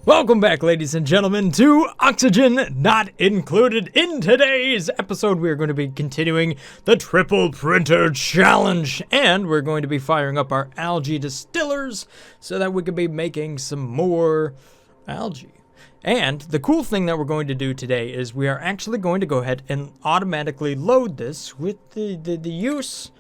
Welcome back, ladies and gentlemen, to Oxygen Not Included. In today's episode, we are going to be continuing the Triple Printer Challenge, and we're going to be firing up our algae distillers so that we can be making some more algae. And the cool thing that we're going to do today is we are actually going to go ahead and automatically load this with the use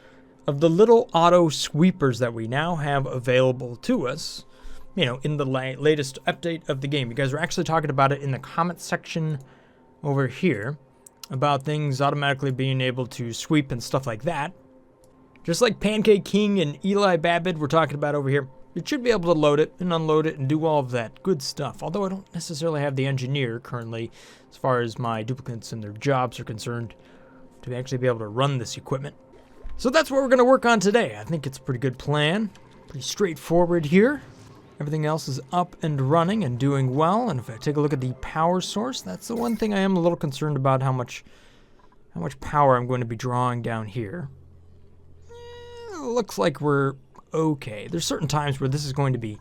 of the little auto sweepers that we now have available to us. You know, in the latest update of the game. You guys were actually talking about it in the comment section over here about things automatically being able to sweep and stuff like that. Just like Pancake King and Eli Babbitt were talking about over here. You should be able to load it and unload it and do all of that good stuff. Although I don't necessarily have the engineer currently, as far as my duplicates and their jobs are concerned, to actually be able to run this equipment. So that's what we're going to work on today. I think it's a pretty good plan. Pretty straightforward here. Everything else is up and running and doing well. And if I take a look at the power source, that's the one thing I am a little concerned about, how much power I'm going to be drawing down here. Looks like we're okay. There's certain times where this is going to be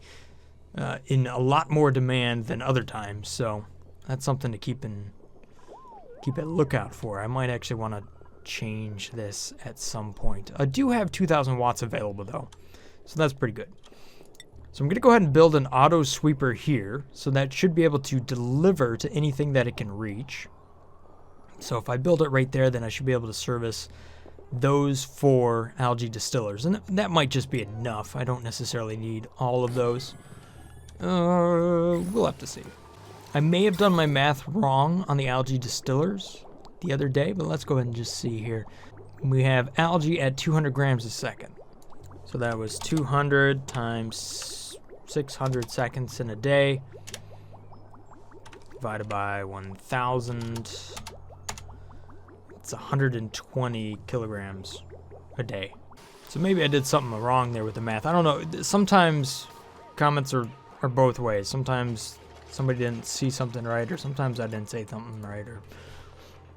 in a lot more demand than other times, so that's something to keep a lookout for. I might actually want to change this at some point. I do have 2,000 watts available though, so that's pretty good. So I'm going to go ahead and build an auto sweeper here, so that should be able to deliver to anything that it can reach. So if I build it right there, then I should be able to service those 4 algae distillers. And that might just be enough. I don't necessarily need all of those. We'll have to see. I may have done my math wrong on the algae distillers the other day, but let's go ahead and just see here. We have algae at 200 grams a second. So that was 200 times 600 seconds in a day, divided by 1,000. It's 120 kilograms a day. So maybe I did something wrong there with the math. I don't know. Sometimes comments are both ways. Sometimes somebody didn't see something right, or sometimes I didn't say something right, or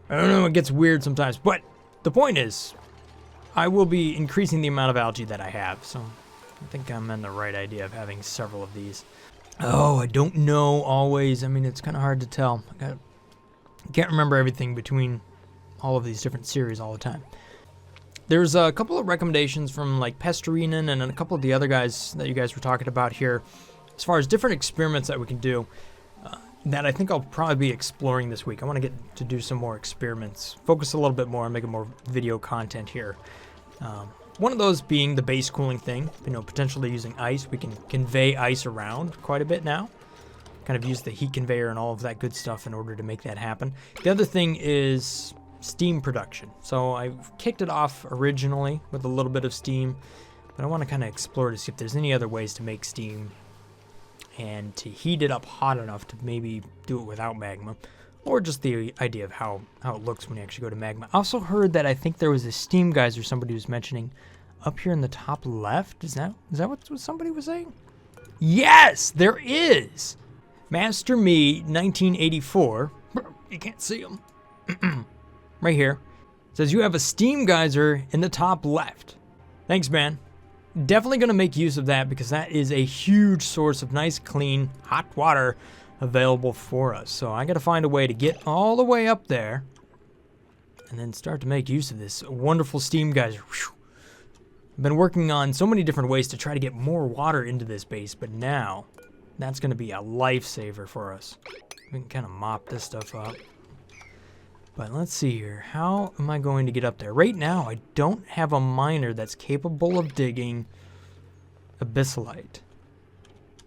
I don't know. It gets weird sometimes. But the point is, I will be increasing the amount of algae that I have, so I think I'm in the right idea of having several of these. Oh, I don't know always. I mean, it's kind of hard to tell. I can't remember everything between all of these different series all the time. There's a couple of recommendations from like Pestarinen and a couple of the other guys that you guys were talking about here as far as different experiments that we can do that I think I'll probably be exploring this week. I want to get to do some more experiments, focus a little bit more on making more video content here. One of those being the base cooling thing, potentially using ice. We can convey ice around quite a bit now. Kind of use the heat conveyor and all of that good stuff in order to make that happen. The other thing is steam production. So I kicked it off originally with a little bit of steam, but I want to kind of explore to see if there's any other ways to make steam and to heat it up hot enough to maybe do it without magma. Or just the idea of how it looks when you actually go to magma. I also heard that I think there was a steam geyser somebody was mentioning up here in the top left. Is that what somebody was saying? Yes, there is. Master Me 1984. You can't see him. Right here. Says you have a steam geyser in the top left. Thanks, man. Definitely going to make use of that because that is a huge source of nice, clean, hot water available for us. So I got to find a way to get all the way up there and then start to make use of this wonderful steam geyser. Whew. I've been working on so many different ways to try to get more water into this base, but now that's going to be a lifesaver for us. We can kind of mop this stuff up. But let's see here. How am I going to get up there? Right now, I don't have a miner that's capable of digging abyssalite.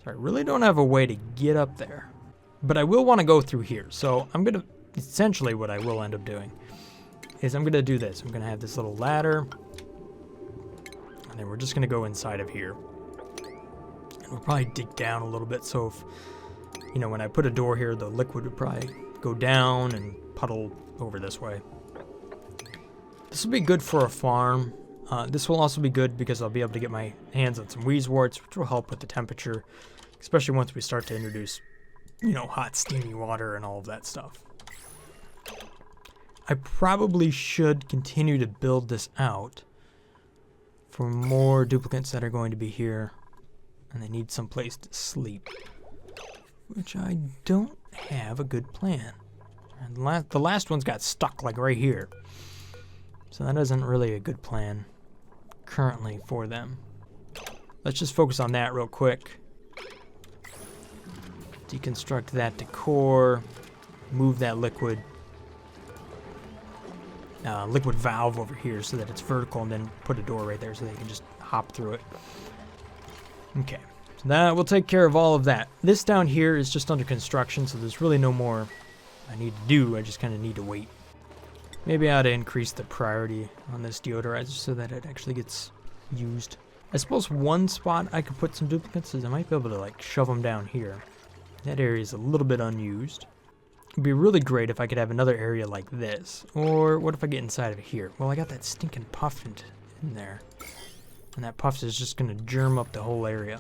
So I really don't have a way to get up there. But I will want to go through here. So I'm going to, essentially what I will end up doing is I'm going to do this. I'm going to have this little ladder. And then we're just going to go inside of here. And we'll probably dig down a little bit. So if, when I put a door here, the liquid would probably go down and puddle over this way. This will be good for a farm. This will also be good because I'll be able to get my hands on some Wheezeworts, which will help with the temperature, especially once we start to introduce hot steamy water and all of that stuff. I probably should continue to build this out for more duplicates that are going to be here and they need some place to sleep. which I don't have a good plan. And the last one's got stuck like right here. So that isn't really a good plan currently for them. Let's just focus on that real quick. Deconstruct that decor. Move that liquid valve over here so that it's vertical, and then put a door right there so they can just hop through it. Okay, so that will take care of all of that. This down here is just under construction, so there's really no more I need to do. I just kind of need to wait. Maybe I ought to increase the priority on this deodorizer so that it actually gets used. I suppose one spot I could put some duplicates is I might be able to like shove them down here. That area is a little bit unused. It'd be really great if I could have another area like this. Or what if I get inside of here? Well, I got that stinking puff in there. And that puff is just going to germ up the whole area.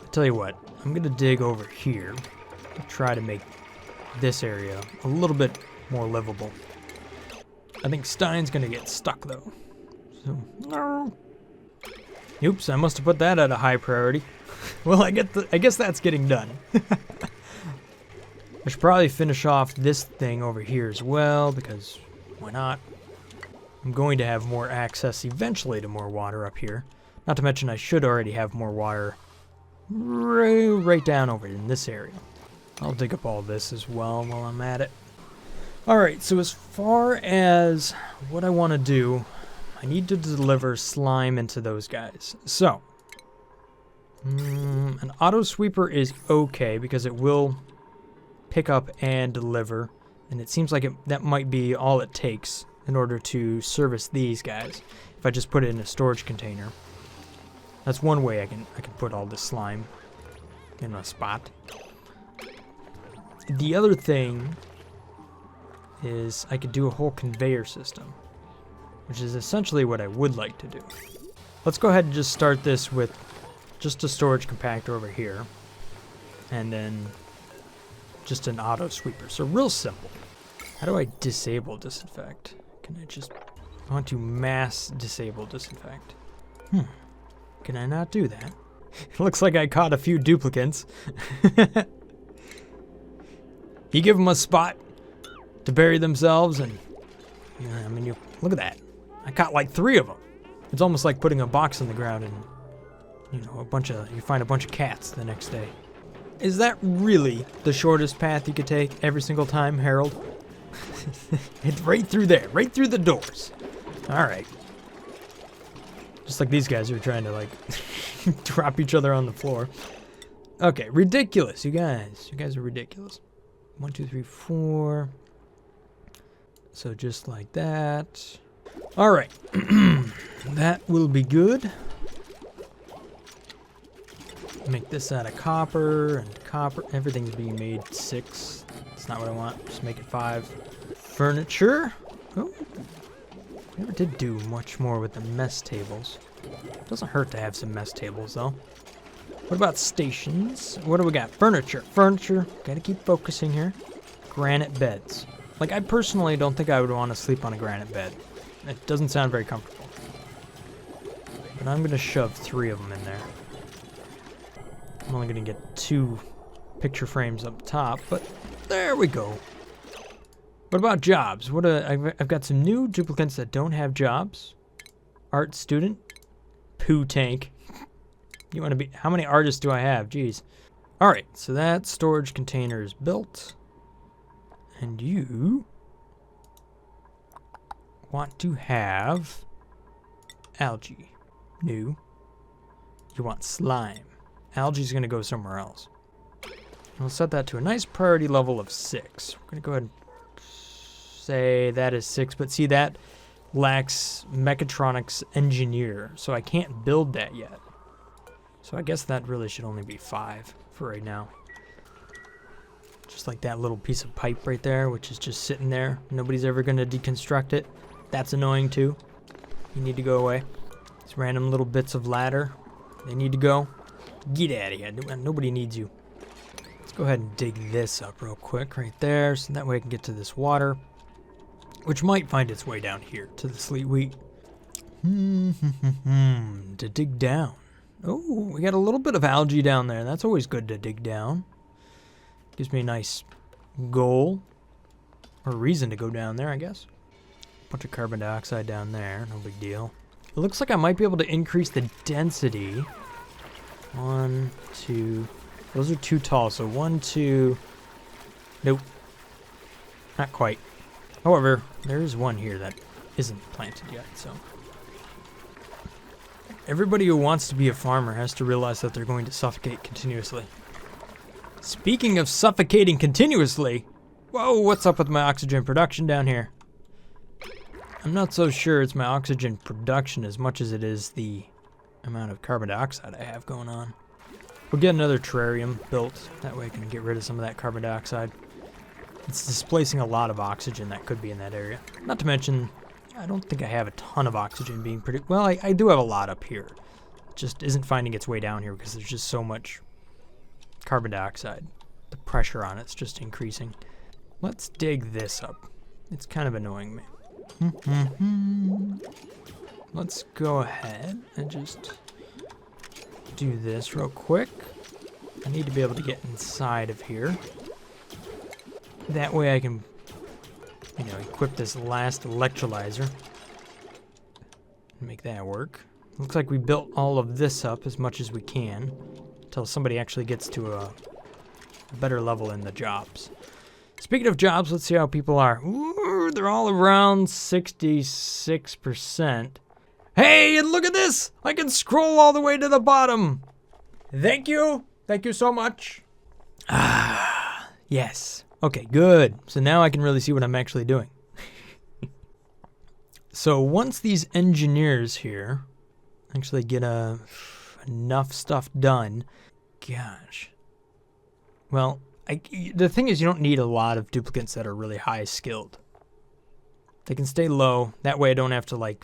I'll tell you what, I'm going to dig over here and try to make this area a little bit more livable. I think Stein's going to get stuck though. So, no. Oops, I must have put that at a high priority. Well, I guess that's getting done. I should probably finish off this thing over here as well, because why not? I'm going to have more access eventually to more water up here. Not to mention I should already have more water right down over in this area. I'll dig up all this as well while I'm at it. Alright, so as far as what I want to do, I need to deliver slime into those guys. So, an auto sweeper is okay because it will pick up and deliver, and it seems like that might be all it takes in order to service these guys. If I just put it in a storage container, that's one way I can put all this slime in a spot. The other thing is I could do a whole conveyor system, which is essentially what I would like to do. Let's go ahead and just start this with just a storage compactor over here, and then just an auto sweeper. So real simple. How do I disable disinfect? I want to mass disable disinfect. Can I not do that? It looks like I caught a few duplicates. You give them a spot to bury themselves, and I mean, look at that. I caught like 3 of them. It's almost like putting a box on the ground and you find a bunch of cats the next day. Is that really the shortest path you could take every single time, Harold? It's right through there, right through the doors. Alright. Just like these guys who are trying to like drop each other on the floor. Okay, ridiculous, you guys. You guys are ridiculous. 1, 2, 3, 4. So just like that. Alright. That will be good. Make this out of copper, and copper. Everything's being made 6. That's not what I want. Just make it 5. Furniture. Oh. Never did do much more with the mess tables. Doesn't hurt to have some mess tables though. What about stations? What do we got? Furniture. Furniture. Gotta keep focusing here. Granite beds. Like, I personally don't think I would want to sleep on a granite bed. It doesn't sound very comfortable. But I'm gonna shove 3 of them in there. I'm only gonna get 2 picture frames up top, but there we go. What about jobs? I've got some new duplicates that don't have jobs. Art student. Poo tank. You want to be... How many artists do I have? Jeez. Alright, so that storage container is built. And you want to have algae. New. You want slime. Algae's going to go somewhere else. We'll set that to a nice priority level of 6. We're going to go ahead and say that is 6, but see, that lacks mechatronics engineer, so I can't build that yet. So I guess that really should only be 5 for right now. Just like that little piece of pipe right there, which is just sitting there. Nobody's ever going to deconstruct it. That's annoying too. You need to go away. These random little bits of ladder, they need to go. Get out of here. Nobody needs you. Let's go ahead and dig this up real quick right there, so that way I can get to this water, which might find its way down here to the sleet wheat. To dig down. Oh, we got a little bit of algae down there. That's always good to dig down. Gives me a nice goal. Or reason to go down there, I guess. Bunch of carbon dioxide down there, no big deal. It looks like I might be able to increase the density. 1, 2. Those are too tall, so 1, 2. Nope. Not quite. However, there is one here that isn't planted yet, so. Everybody who wants to be a farmer has to realize that they're going to suffocate continuously. Speaking of suffocating continuously, whoa, what's up with my oxygen production down here? I'm not so sure it's my oxygen production as much as it is the amount of carbon dioxide I have going on. We'll get another terrarium built, that way I can get rid of some of that carbon dioxide. It's displacing a lot of oxygen that could be in that area. Not to mention, I don't think I have a ton of oxygen being produced. Well, I do have a lot up here. It just isn't finding its way down here because there's just so much carbon dioxide. The pressure on it's just increasing. Let's dig this up. It's kind of annoying me. Let's go ahead and just do this real quick. I need to be able to get inside of here. That way I can, equip this last electrolyzer. Make that work. Looks like we built all of this up as much as we can until somebody actually gets to a better level in the jobs. Speaking of jobs, let's see how people are. Ooh, they're all around 66%. Hey, and look at this! I can scroll all the way to the bottom. Thank you. Thank you so much. Ah, yes. Okay, good. So now I can really see what I'm actually doing. So once these engineers here actually get enough stuff done, gosh. Well, the thing is you don't need a lot of duplicates that are really high skilled. They can stay low. That way I don't have to I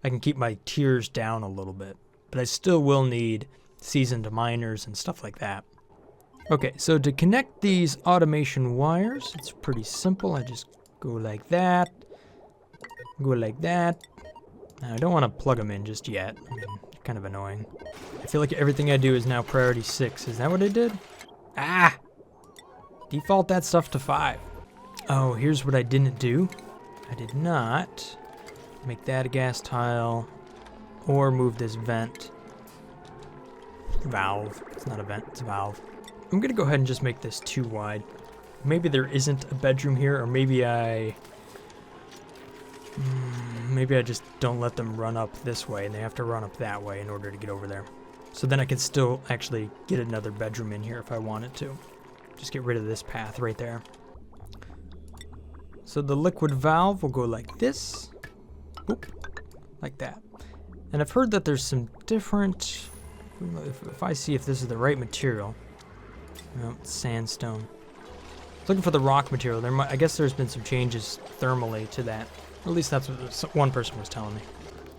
can keep my tiers down a little bit. But I still will need seasoned miners and stuff like that. Okay, so to connect these automation wires, it's pretty simple. I just go like that. Go like that. Now, I don't want to plug them in just yet. I mean, kind of annoying. I feel like everything I do is now priority 6. Is that what I did? Ah! Default that stuff to 5. Oh, here's what I didn't do. I did not make that a gas tile or move this vent. Valve. It's not a vent, it's a valve. I'm gonna go ahead and just make this too wide. Maybe there isn't a bedroom here, or maybe I just don't let them run up this way and they have to run up that way in order to get over there. So then I can still actually get another bedroom in here if I wanted to. Just get rid of this path right there. So the liquid valve will go like this. Oop, like that. And I've heard that there's some different, if I see if this is the right material. No, it's sandstone. Looking for the rock material. I guess there's been some changes thermally to that. Or at least that's what one person was telling me.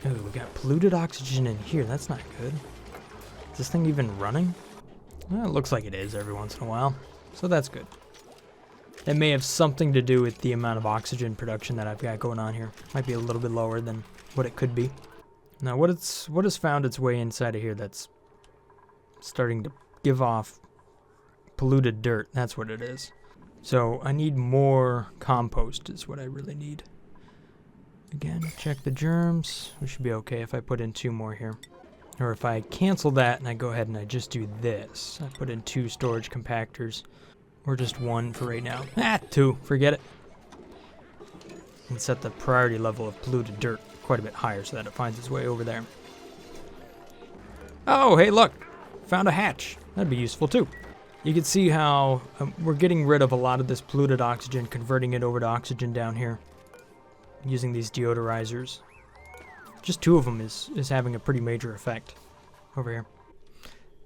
Ooh, we got polluted oxygen in here. That's not good. Is this thing even running? Well, it looks like it is every once in a while. So that's good. It may have something to do with the amount of oxygen production that I've got going on here. Might be a little bit lower than what it could be. Now, what has found its way inside of here that's starting to give off polluted dirt? That's what it is. So I need more compost is what I really need. Again, check the germs. We should be okay if I put in 2 more here. Or if I cancel that and I go ahead and I just do this. I put in 2 storage compactors. Or just 1 for right now. 2. Forget it. And set the priority level of polluted dirt quite a bit higher so that it finds its way over there. Oh, hey, look. Found a hatch. That'd be useful too. You can see how we're getting rid of a lot of this polluted oxygen, converting it over to oxygen down here. Using these deodorizers. Just 2 of them is having a pretty major effect over here.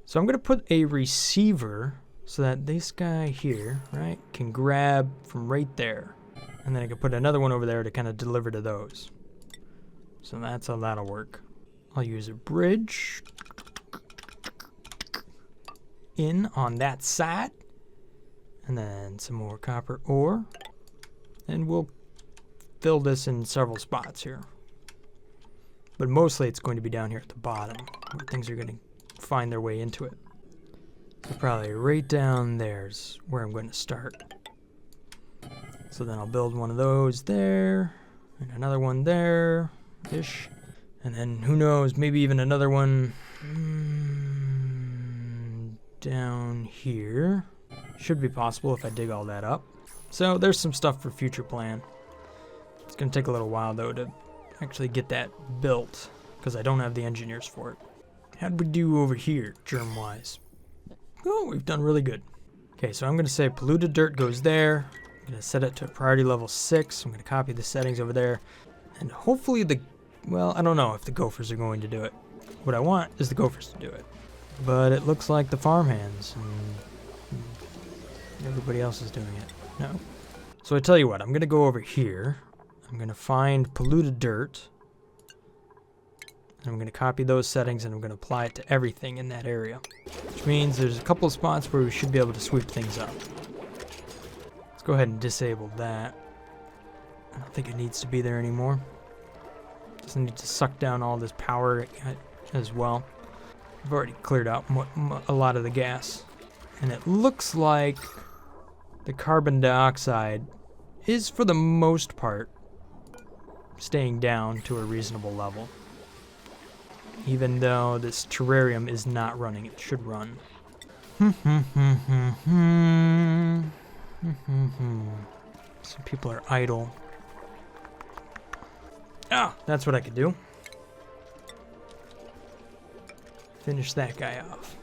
So I'm going to put a receiver so that this guy here, right, can grab from right there. And then I can put another one over there to kind of deliver to those. So that's how that'll work. I'll use a bridge in on that side. And then some more copper ore. And we'll fill this in several spots here. But mostly it's going to be down here at the bottom where things are going to find their way into it. So probably right down there's where I'm going to start. So then I'll build one of those there, and another one there-ish. And then who knows, maybe even another one down here. Should be possible if I dig all that up. So there's some stuff for future plan. It's going to take a little while though to actually get that built, because I don't have the engineers for it. How'd we do over here, germ-wise? Oh, we've done really good. Okay, so I'm going to say polluted dirt goes there. I'm going to set it to priority level 6. I'm going to copy the settings over there. And hopefully well, I don't know if the gophers are going to do it. What I want is the gophers to do it. But it looks like the farmhands and everybody else is doing it. No. So I tell you what, I'm going to go over here. I'm going to find polluted dirt. And I'm going to copy those settings and I'm going to apply it to everything in that area. Which means there's a couple of spots where we should be able to sweep things up. Let's go ahead and disable that. I don't think it needs to be there anymore. Doesn't need to suck down all this power as well. I've already cleared out a lot of the gas. And it looks like the carbon dioxide is, for the most part, staying down to a reasonable level. Even though this terrarium is not running, it should run. Some people are idle. Ah, that's what I could do. Finish that guy off.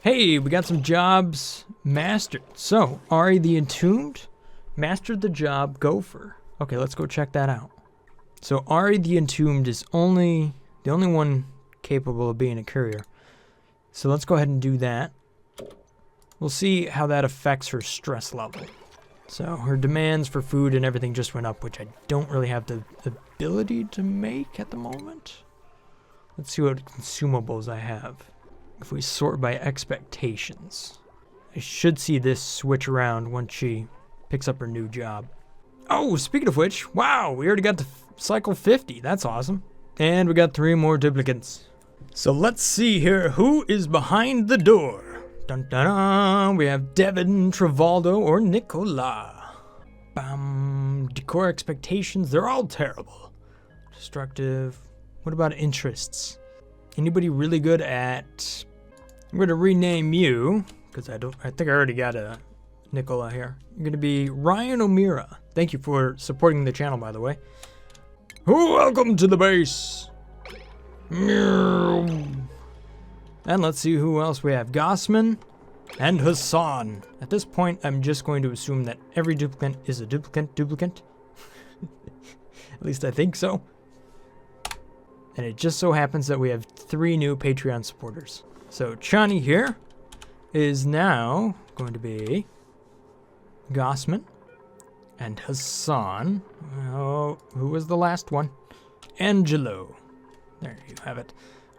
Hey, we got some jobs mastered. So, Ari the Entombed mastered the job gopher. Okay, let's go check that out. So, Ari the Entombed is the only one capable of being a courier. So let's go ahead and do that. We'll see how that affects her stress level. So her demands for food and everything just went up, which I don't really have the ability to make at the moment. Let's see what consumables I have. If we sort by expectations, I should see this switch around once she picks up her new job. Oh, speaking of which, wow, we already got to cycle 50. That's awesome. And we got 3 more duplicates. So let's see here, who is behind the door? Dun dun dun, we have Devin, Travaldo, or Nicola. Bam, decor expectations, they're all terrible. Destructive, what about interests? Anybody really good at, I'm gonna rename you, because I think I already got a Nicola here. You're gonna be Ryan O'Meara. Thank you for supporting the channel, by the way. Welcome to the base. And let's see who else we have. Gossman and Hassan. At this point, I'm just going to assume that every duplicant is a duplicant. At least I think so. And it just so happens that we have 3 new Patreon supporters. So Chani here is now going to be Gossman and Hassan. Oh, who was the last one? Angelo. There you have it.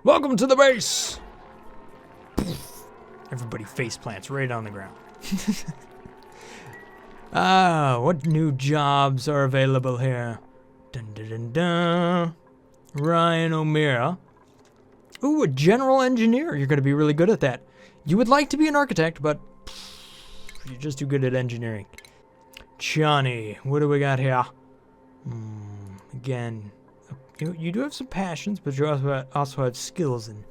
Welcome to the base! Everybody face plants right on the ground. What new jobs are available here? Dun dun dun dun. Ryan O'Meara. Ooh, a general engineer. You're going to be really good at that. You would like to be an architect, but you're just too good at engineering. Chani, what do we got here? Again, you do have some passions, but you also have skills and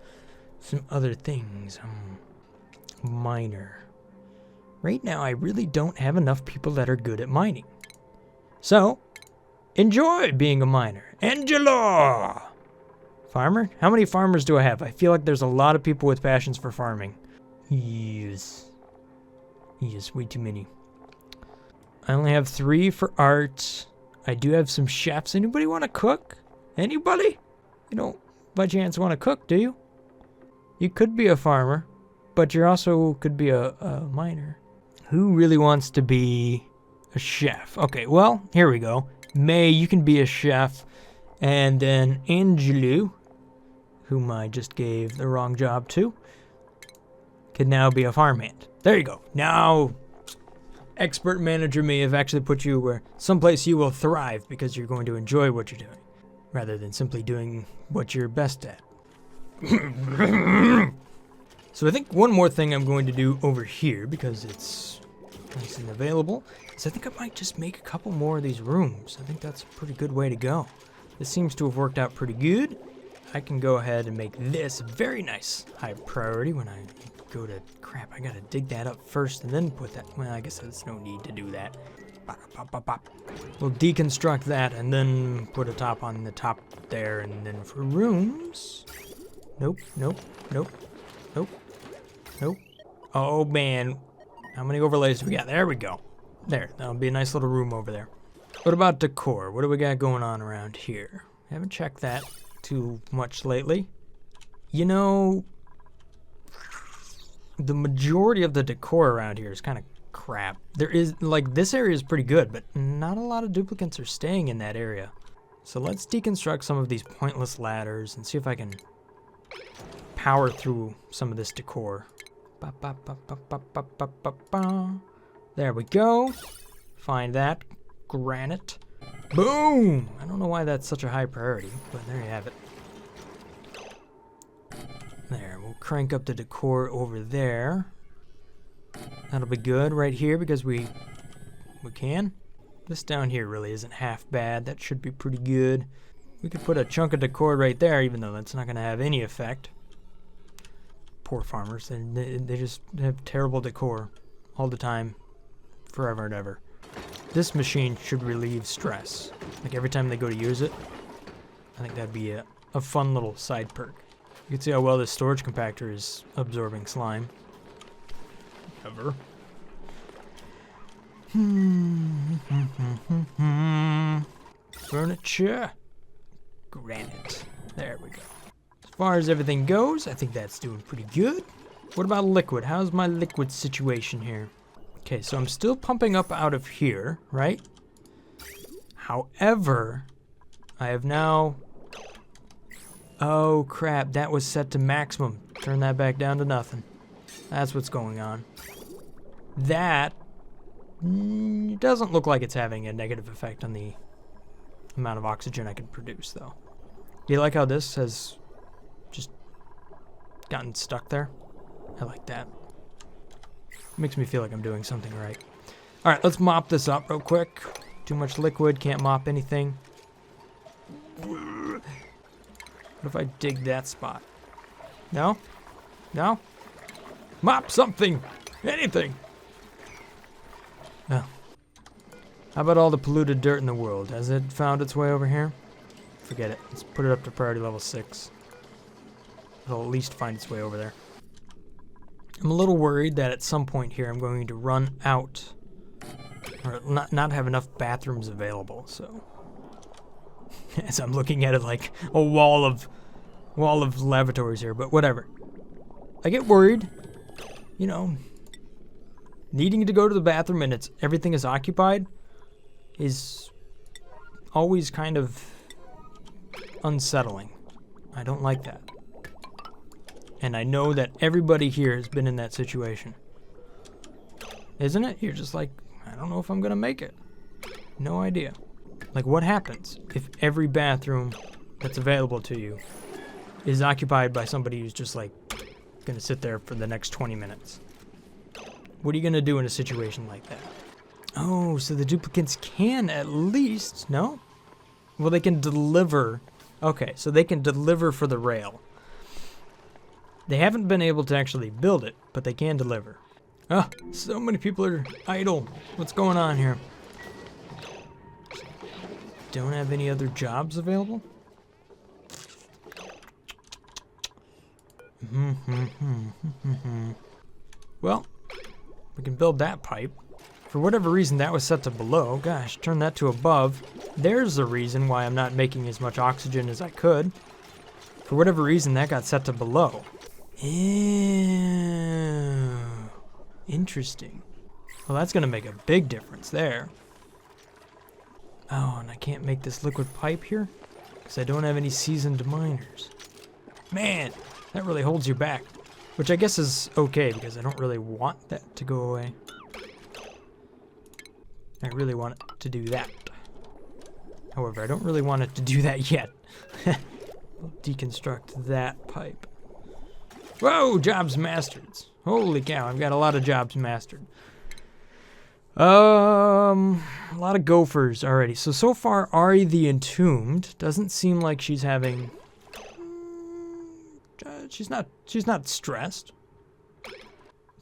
some other things. Miner. Right now, I really don't have enough people that are good at mining. So, enjoy being a miner. Angelo! Farmer? How many farmers do I have? I feel like there's a lot of people with passions for farming. Yes. Yes, way too many. I only have 3 for art. I do have some chefs. Anybody want to cook? Anybody? You don't by chance want to cook, do you? You could be a farmer, but you also could be a miner. Who really wants to be a chef? Okay, well, here we go. May, you can be a chef. And then Angelo, whom I just gave the wrong job to, can now be a farmhand. There you go. Now, expert manager may have actually put you where someplace you will thrive because you're going to enjoy what you're doing, rather than simply doing what you're best at. So I think one more thing I'm going to do over here, because it's nice and available, is I think I might just make a couple more of these rooms. I think that's a pretty good way to go. This seems to have worked out pretty good. I can go ahead and make this very nice high priority when I go to... Crap, I gotta dig that up first and then put that... Well, I guess there's no need to do that. We'll deconstruct that and then put a top on the top there, and then for rooms... Nope, nope, nope, nope, nope. Oh man, how many overlays do we got? There we go. There, that'll be a nice little room over there. What about decor? What do we got going on around here? Haven't checked that too much lately. You know, the majority of the decor around here is kind of crap. There is, like, this area is pretty good, but not a lot of duplicates are staying in that area. So let's deconstruct some of these pointless ladders and see if I can power through some of this decor. There we go. Find that. Granite. Boom! I don't know why that's such a high priority, but there you have it. There, we'll crank up the decor over there. That'll be good right here because we can. This down here really isn't half bad. That should be pretty good. We could put a chunk of decor right there, even though that's not going to have any effect. Poor farmers. They just have terrible decor all the time, forever and ever. This machine should relieve stress. Like every time they go to use it, I think that'd be a fun little side perk. You can see how well this storage compactor is absorbing slime. Ever. Furniture. Granite. There we go. As far as everything goes, I think that's doing pretty good. What about liquid? How's my liquid situation here? Okay, so I'm still pumping up out of here, right? However, I have now... Oh crap, that was set to maximum. Turn that back down to nothing. That's what's going on. That doesn't look like it's having a negative effect on the amount of oxygen I can produce, though. Do you like how this has just gotten stuck there? I like that. Makes me feel like I'm doing something right. All right, let's mop this up real quick. Too much liquid, can't mop anything. What if I dig that spot? No? No? Mop something! Anything! Well, how about all the polluted dirt in the world? Has it found its way over here? Forget it. Let's put it up to priority level 6. It'll at least find its way over there. I'm a little worried that at some point here I'm going to run out, or not have enough bathrooms available, so. As I'm looking at it like a wall of lavatories here, but whatever. I get worried, you know, needing to go to the bathroom and everything is occupied is always kind of unsettling. I don't like that. And I know that everybody here has been in that situation. Isn't it? You're just like, I don't know if I'm gonna make it. No idea. Like, what happens if every bathroom that's available to you is occupied by somebody who's just like gonna sit there for the next 20 minutes? What are you gonna do in a situation like that? Oh, so the duplicates can at least, no? Well, they can deliver. Okay, so they can deliver for the rail. They haven't been able to actually build it, but they can deliver. Ah, so many people are idle. What's going on here? Don't have any other jobs available? Well, we can build that pipe. For whatever reason, that was set to below. Gosh, turn that to above. There's the reason why I'm not making as much oxygen as I could. For whatever reason, that got set to below. Ew. Interesting. Well, that's going to make a big difference there. Oh, and I can't make this liquid pipe here because I don't have any seasoned miners. Man, that really holds you back. Which I guess is okay because I don't really want that to go away. I really want it to do that. However, I don't really want it to do that yet. I'll deconstruct that pipe. Whoa, jobs mastered. Holy cow, I've got a lot of jobs mastered. A lot of gophers already. So far, Ari the Entombed doesn't seem like she's having... she's not stressed.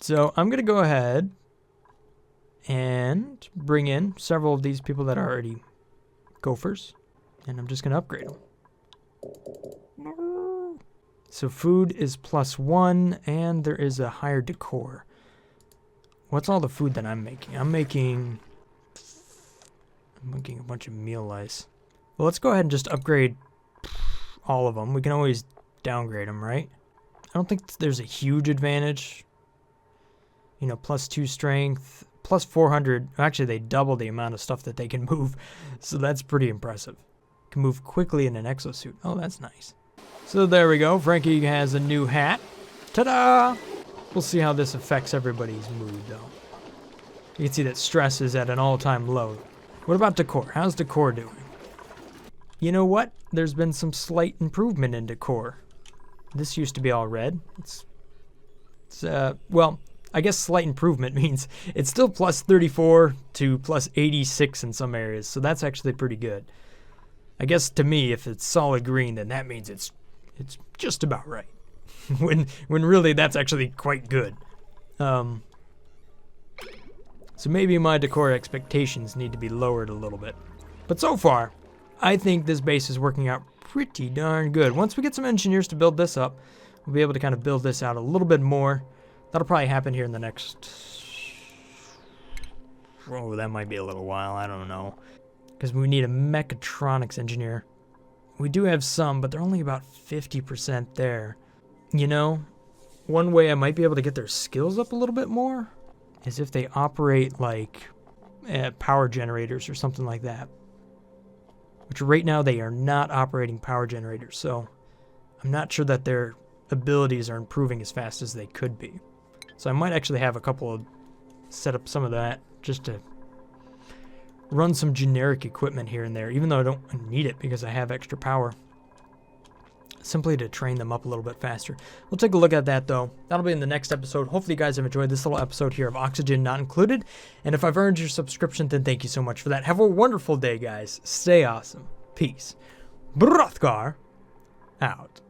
So I'm going to go ahead and bring in several of these people that are already gophers. And I'm just going to upgrade them. So food is +1, and there is a higher decor. What's all the food that I'm making? I'm making a bunch of meal lice. Well, let's go ahead and just upgrade all of them. We can always downgrade them, right? I don't think there's a huge advantage. You know, +2 strength, +400. Actually, they double the amount of stuff that they can move, so that's pretty impressive. Can move quickly in an exosuit. Oh, that's nice. So there we go. Frankie has a new hat. Ta-da! We'll see how this affects everybody's mood, though. You can see that stress is at an all-time low. What about decor? How's decor doing? You know what? There's been some slight improvement in decor. This used to be all red. Well, I guess slight improvement means it's still +34 to +86 in some areas, so that's actually pretty good. I guess to me, if it's solid green, then that means it's just about right. when really that's actually quite good. So maybe my decor expectations need to be lowered a little bit. But so far, I think this base is working out pretty darn good. Once we get some engineers to build this up, we'll be able to kind of build this out a little bit more. That'll probably happen here in the next... Oh, that might be a little while. I don't know. Because we need a mechatronics engineer. We do have some, but they're only about 50% there. You know, one way I might be able to get their skills up a little bit more is if they operate like power generators or something like that. Which right now they are not operating power generators, so I'm not sure that their abilities are improving as fast as they could be. So I might actually have a couple of set up some of that just to run some generic equipment here and there, even though I don't need it because I have extra power. Simply to train them up a little bit faster. We'll take a look at that though. That'll be in the next episode. Hopefully you guys have enjoyed this little episode here of Oxygen Not Included. And if I've earned your subscription, then thank you so much for that. Have a wonderful day, guys. Stay awesome. Peace. Brothgar out.